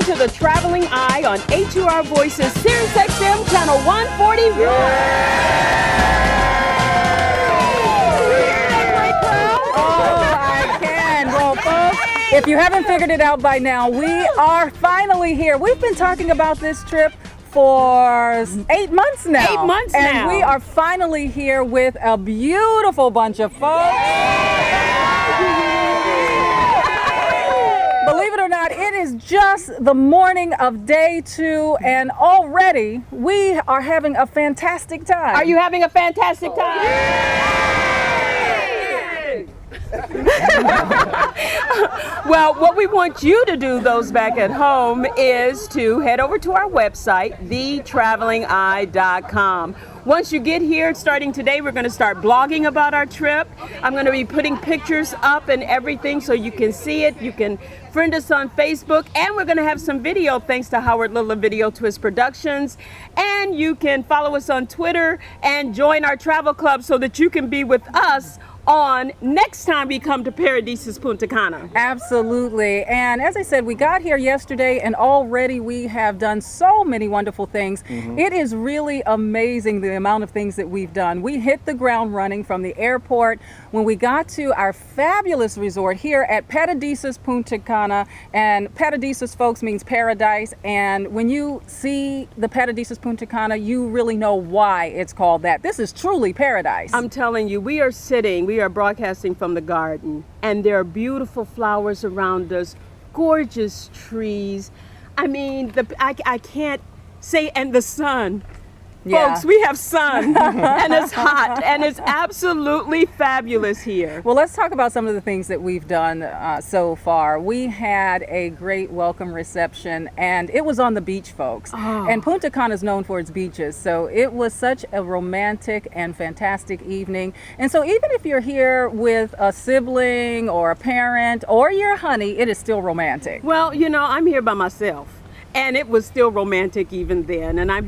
to the Traveling Eye on HUR Voices, Sirius XM, Channel 141. I can. Well, folks, if you haven't figured it out by now, we are finally here. We've been talking about this trip for 8 months now. 8 months and now. And we are finally here with a beautiful bunch of folks. Believe it or not, it is just the morning of day 2, and already we are having a fantastic time. Are you having a fantastic time? Well, what we want you to do, those back at home, is to head over to our website, thetravelingeye.com. Once you get here, starting today, we're going to start blogging about our trip. I'm going to be putting pictures up and everything so you can see it. You can friend us on Facebook, and we're going to have some video thanks to Howard Little Video Twist Productions. And you can follow us on Twitter and join our travel club so that you can be with us on next time we come to Paradisus Punta Cana. Absolutely. And as I said, we got here yesterday and already we have done so many wonderful things. It is really amazing the amount of things that we've done. We hit the ground running from the airport when we got to our fabulous resort here at Paradisus Punta Cana. And Paradisus, folks, means paradise. And when you see the Paradisus Punta Cana, you really know why it's called that. This is truly paradise. I'm telling you, we are broadcasting from the garden, and there are beautiful flowers around us, gorgeous trees. I mean, I can't say, and the sun. Yeah. Folks, we have sun, and it's hot, and it's absolutely fabulous here. Well, let's talk about some of the things that we've done so far. We had a great welcome reception, and it was on the beach, folks. Oh. And Punta Cana is known for its beaches, so it was such a romantic and fantastic evening. And so even if you're here with a sibling or a parent or your honey, it is still romantic. Well, you know, I'm here by myself. And it was still romantic even then. And I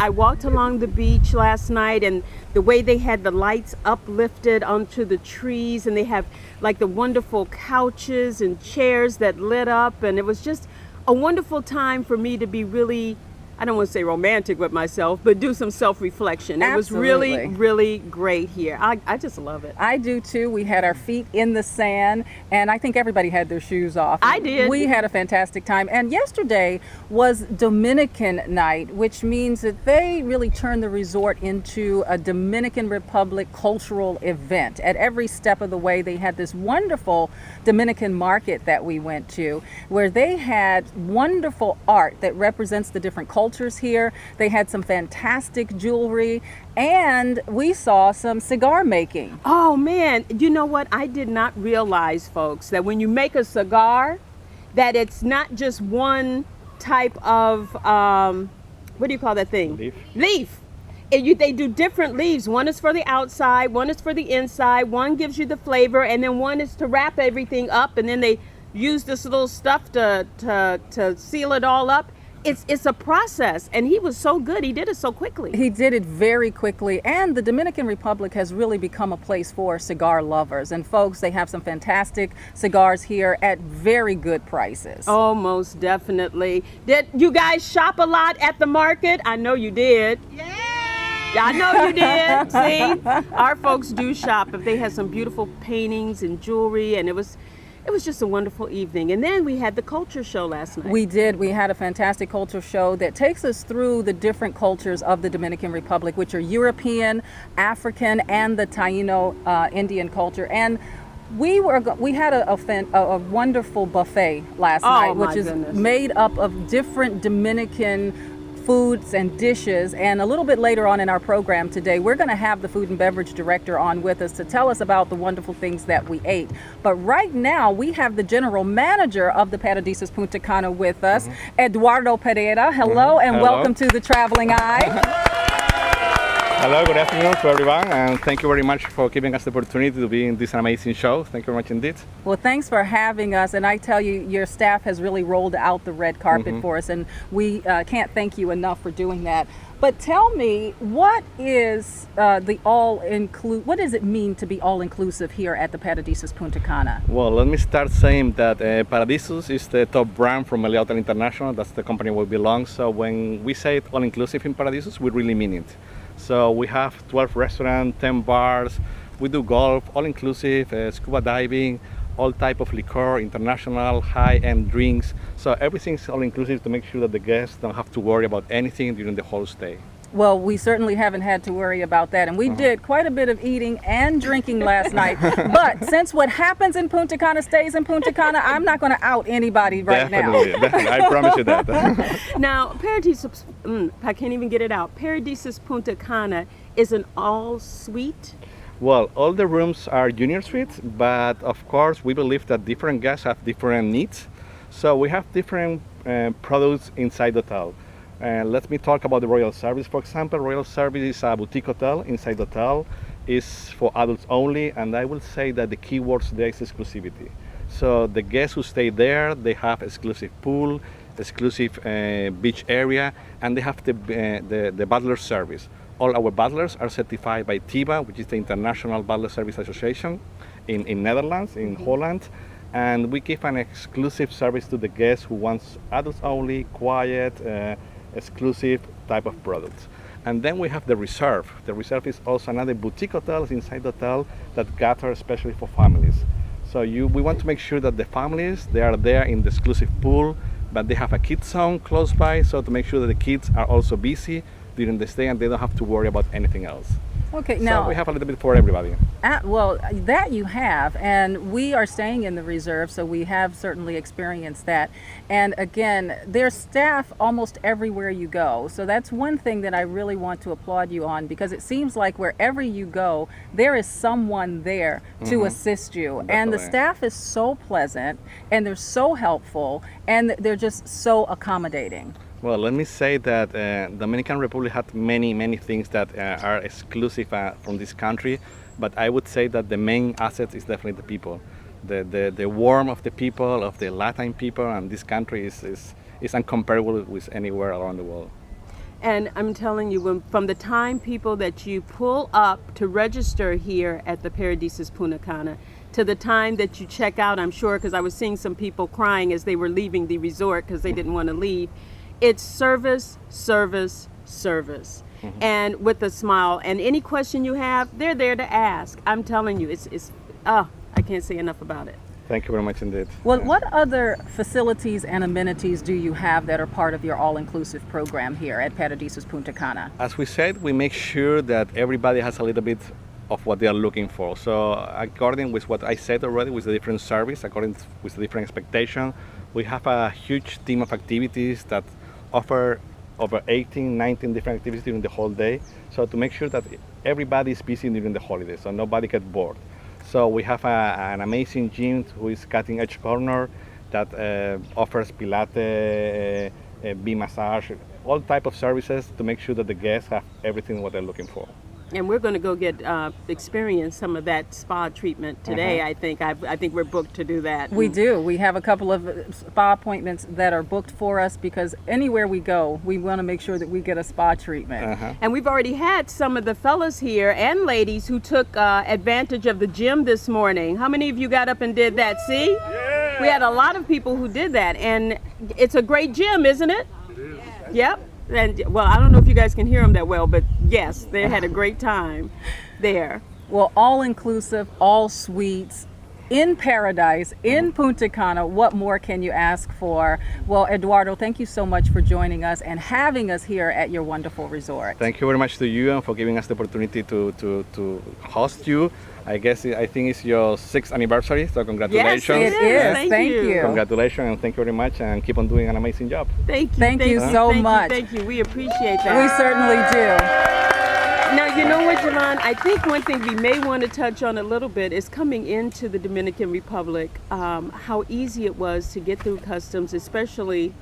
walked along the beach last night, and the way they had the lights uplifted onto the trees, and they have like the wonderful couches and chairs that lit up. And it was just a wonderful time for me to be really, I don't want to say romantic with myself, but do some self-reflection. It was really, really great here. I just love it. I do too. We had our feet in the sand, and I think everybody had their shoes off. I did. We had a fantastic time. And yesterday was Dominican night, which means that they really turned the resort into a Dominican Republic cultural event. At every step of the way, they had this wonderful Dominican market that we went to, where they had wonderful art that represents the different cultures here. They had some fantastic jewelry, and we saw some cigar making. Oh man, you know what? I did not realize, folks, that when you make a cigar, that it's not just one type of, what do you call that thing? Leaf. They do different leaves. One is for the outside, one is for the inside, one gives you the flavor, and then one is to wrap everything up, and then they use this little stuff to seal it all up. It's a process, and he was so good. He did it so quickly. He did it very quickly, and the Dominican Republic has really become a place for cigar lovers. And folks, they have some fantastic cigars here at very good prices. Oh, most definitely. Did you guys shop a lot at the market? I know you did. Yeah! I know you did. See, our folks do shop. They had some beautiful paintings and jewelry, and it was just a wonderful evening. And then we had the culture show last night. We did. We had a fantastic culture show that takes us through the different cultures of the Dominican Republic, which are European, African, and the Taino Indian culture. And we had a wonderful buffet last night, which is made up of different Dominican foods and dishes. And a little bit later on in our program today, we're going to have the food and beverage director on with us to tell us about the wonderful things that we ate. But right now we have the general manager of the Paradisus Punta Cana with us, Eduardo Pereira. Hello, and welcome to the Traveling Eye. Hello, good afternoon to everyone, and thank you very much for giving us the opportunity to be in this amazing show. Thank you very much indeed. Well, thanks for having us. And I tell you, your staff has really rolled out the red carpet for us, and we can't thank you enough for doing that. But tell me, what is what does it mean to be all-inclusive here at the Paradisus Punta Cana? Well, let me start saying that Paradisus is the top brand from Meliá Hotel International. That's the company we belong. So when we say all-inclusive in Paradisus, we really mean it. So we have 12 restaurants, 10 bars, we do golf, all-inclusive, scuba diving, all type of liquor, international, high-end drinks. So everything's all-inclusive to make sure that the guests don't have to worry about anything during the whole stay. Well, we certainly haven't had to worry about that. And we did quite a bit of eating and drinking last night. But since what happens in Punta Cana stays in Punta Cana, I'm not going to out anybody right Definitely, I promise you that. Now, Paradisus, I can't even get it out. Paradisus Punta Cana is an all-suite. Well, all the rooms are junior suites, but of course we believe that different guests have different needs. So we have different products inside the hotel. Let me talk about the Royal Service, for example. Royal Service is a boutique hotel inside the hotel. It's for adults only, and I will say that the key words there is exclusivity. So the guests who stay there, they have exclusive pool, exclusive beach area, and they have the butler service. All our butlers are certified by TIBA, which is the International Butler Service Association in Netherlands, in Holland. And we give an exclusive service to the guests who wants adults only, quiet, exclusive type of products. And then we have the Reserve. The Reserve is also another boutique hotel inside the hotel that gather especially for families. So we want to make sure that the families, they are there in the exclusive pool, but they have a kids zone close by, so to make sure that the kids are also busy during the stay and they don't have to worry about anything else. Okay, So now we have a little bit for everybody. well, that you have, and we are staying in the Reserve, so we have certainly experienced that. And again, there's staff almost everywhere you go. So that's one thing that I really want to applaud you on, because it seems like wherever you go, there is someone there to assist you. And the Definitely. staff is so pleasant, and they're so helpful, and they're just so accommodating. Well, let me say that Dominican Republic had many things that are exclusive from this country, but I would say that the main asset is definitely the people. The warmth of the people, of the Latin people, and this country is incomparable with anywhere around the world. And I'm telling you, from the time people that you pull up to register here at the Paradisus Punta Cana to the time that you check out, I'm sure, because I was seeing some people crying as they were leaving the resort because they didn't want to leave. It's service, service, service. And with a smile. And any question you have, they're there to ask. I'm telling you, I can't say enough about it. Thank you very much indeed. Well, what other facilities and amenities do you have that are part of your all-inclusive program here at Paradisus Punta Cana? As we said, we make sure that everybody has a little bit of what they are looking for. So according with what I said already, with the different service, with the different expectation, we have a huge team of activities that offer over 18, 19 different activities during the whole day. So to make sure that everybody is busy during the holidays, so nobody gets bored. So we have an amazing gym who is cutting edge corner that offers Pilates, bee massage, all type of services to make sure that the guests have everything what they're looking for. And we're going to go experience some of that spa treatment today. I think we're booked to do that. We do. We have a couple of spa appointments that are booked for us, because anywhere we go, we want to make sure that we get a spa treatment. And we've already had some of the fellas here and ladies who took advantage of the gym this morning. How many of you got up and did that? See? Yeah. We had a lot of people who did that, and it's a great gym, isn't it? It is. Yep. And well, I don't know if you guys can hear them that well, but yes, they had a great time there. Well, all inclusive, all suites, in paradise, in Punta Cana. What more can you ask for? Well, Eduardo, thank you so much for joining us and having us here at your wonderful resort. Thank you very much to you and for giving us the opportunity to host you. I think it's your 6th anniversary, so congratulations. Yes, it is. Thank you. Congratulations, and thank you very much, and keep on doing an amazing job. Thank you. Thank you so much. Thank you. We appreciate that. We certainly do. Now, you know what, Javon? I think one thing we may want to touch on a little bit is coming into the Dominican Republic, how easy it was to get through customs, especially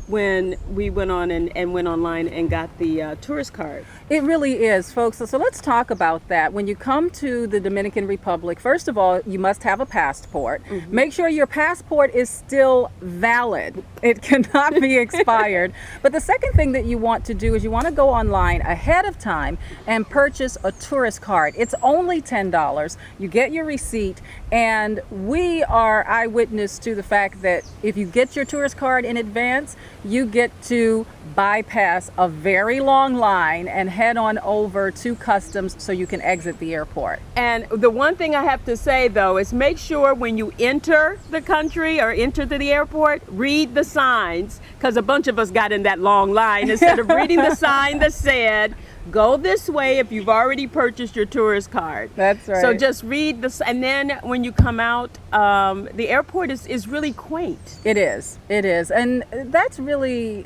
when we went on and went online and got the tourist card. It really is, folks. So let's talk about that. When you come to the Dominican Republic, first of all, you must have a passport. Make sure your passport is still valid. It cannot be expired. But the second thing that you want to do is you want to go online ahead of time and purchase a tourist card. It's only $10. You get your receipt, and we are eyewitness to the fact that if you get your tourist card in advance, you get to bypass a very long line and head on over to customs so you can exit the airport. And the one thing I have to say though is make sure when you enter the country or enter to the airport, read the signs, because a bunch of us got in that long line instead of reading the sign that said, go this way if you've already purchased your tourist card. That's right. So just read this, and then when you come out, the airport is really quaint. It is, and that's really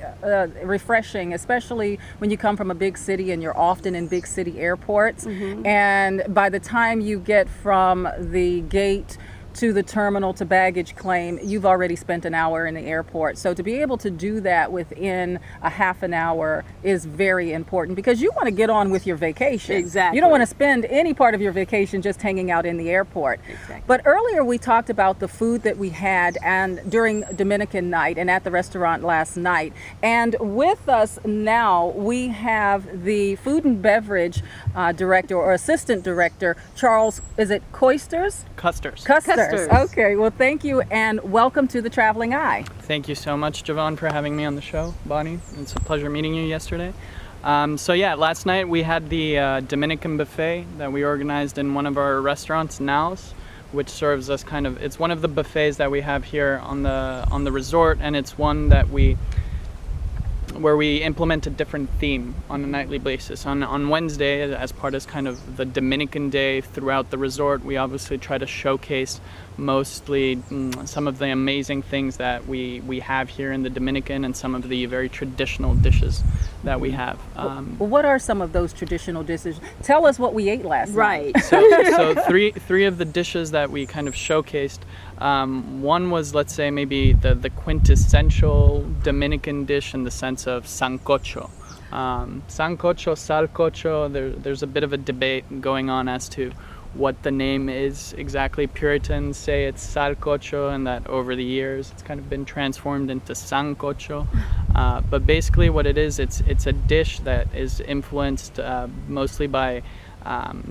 refreshing, especially when you come from a big city and you're often in big city airports. And by the time you get from the gate to the terminal to baggage claim, you've already spent an hour in the airport. So to be able to do that within a half an hour is very important, because you want to get on with your vacation. Exactly. You don't want to spend any part of your vacation just hanging out in the airport. Exactly. But earlier we talked about the food that we had and during Dominican night and at the restaurant last night. And with us now we have the food and beverage director or assistant director, Charles, is it Coisters? Custers. Custers. Okay, well, thank you and welcome to the Traveling Eye. Thank you so much, Javon, for having me on the show, Bonnie. It's a pleasure meeting you yesterday. Last night we had the Dominican buffet that we organized in one of our restaurants, Now's, which serves us it's one of the buffets that we have here on the resort, and it's one that where we implement a different theme on a nightly basis. On Wednesday, as part of kind of the Dominican Day throughout the resort, we obviously try to showcase mostly some of the amazing things that we have here in the Dominican and some of the very traditional dishes that we have. Well, what are some of those traditional dishes? Tell us what we ate last night. Right. So three of the dishes that we kind of showcased. One was, let's say, maybe the quintessential Dominican dish in the sense of sancocho. Sancocho, salcocho, there's a bit of a debate going on as to what the name is exactly. Puritans say it's salcocho, and that over the years it's kind of been transformed into sancocho. But basically what it is, it's a dish that is influenced mostly by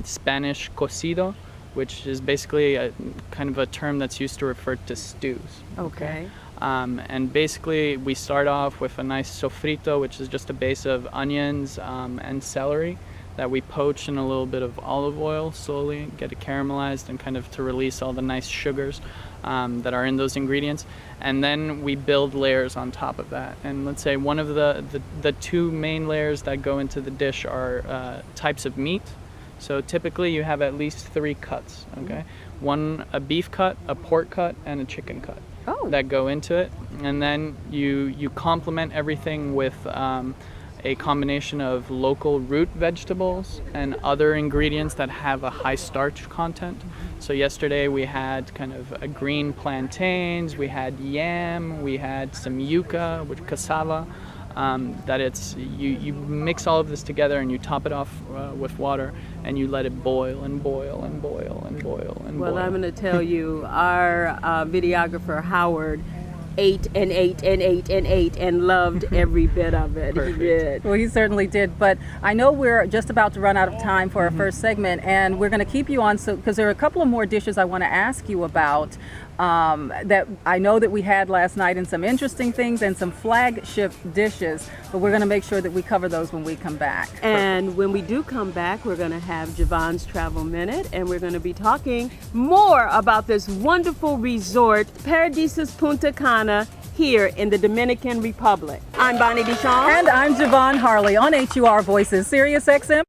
Spanish cocido, which is basically a kind of a term that's used to refer to stews. Okay. And basically we start off with a nice sofrito, which is just a base of onions and celery that we poach in a little bit of olive oil slowly, get it caramelized and kind of to release all the nice sugars that are in those ingredients. And then we build layers on top of that. And let's say one of the two main layers that go into the dish are types of meat. So typically you have at least 3 cuts, okay? One, a beef cut, a pork cut, and a chicken cut that go into it. And then you complement everything with a combination of local root vegetables and other ingredients that have a high starch content. So yesterday we had kind of a green plantains, we had yam, we had some yuca, which cassava. That it's you mix all of this together and you top it off with water and you let it boil and boil and boil and boil and boil. Well, I'm going to tell you, our videographer Howard ate and ate and ate and ate and loved every bit of it. Perfect. He did. Well, he certainly did. But I know we're just about to run out of time for our first segment, and we're going to keep you on because there are a couple of more dishes I want to ask you about that I know that we had last night, and some interesting things and some flagship dishes. But we're going to make sure that we cover those when we come back. And when we do come back, we're going to have Javon's Travel Minute, and we're going to be talking more about this wonderful resort, Paradisus Punta Cana, here in the Dominican Republic. I'm Bonnie Deschamps. And I'm Javon Harley on HUR Voices, Sirius XM.